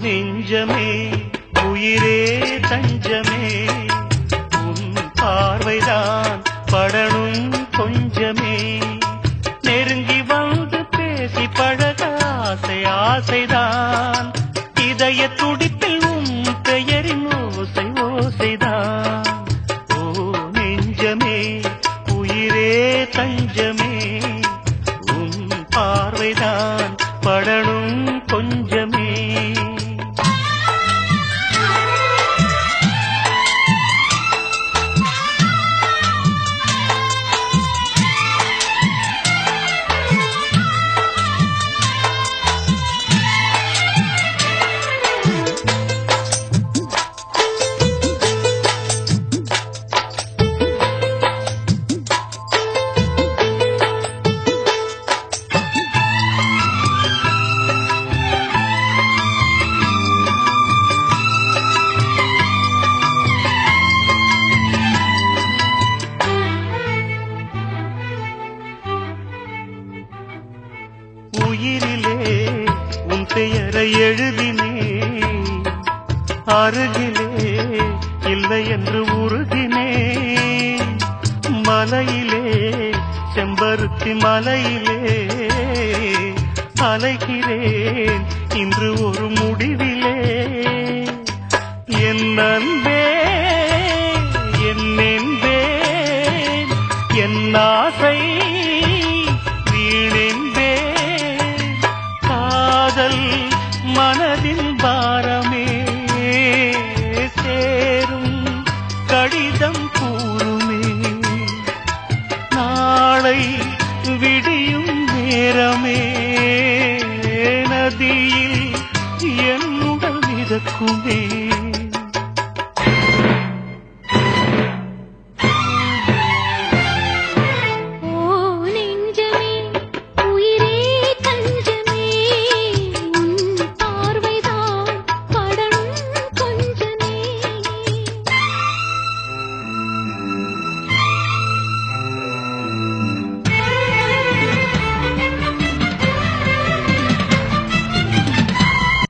நெஞ்சமே உயிரே தஞ்சமே உன் பார்வைதான் படணும் கொஞ்சமே நெருங்கி வந்து பேசி பழக ஆசை ஆசைதான் இதய துடிப்பில் உன் பெயரின் ஓசை ஓசைதான் ஓ நெஞ்சமே உயிரே தஞ்சமே உன் பார்வைதான் படணும் கொஞ்சமே உயிரிலே உன் பெயரை எழுதினே அருகிலே இல்லை என்று உருகினே மலையிலே செம்பருத்தி மலையிலே அலைகிறேன் இன்று ஒரு முடிவிலே என் அன்பே என் என்பேன் என் ஆசை மனதின் பாரமே சேரும் கடிதம் கூறுமே நாளை விடியும் நேரமே நதியில் என் உடல் மிதக்குமே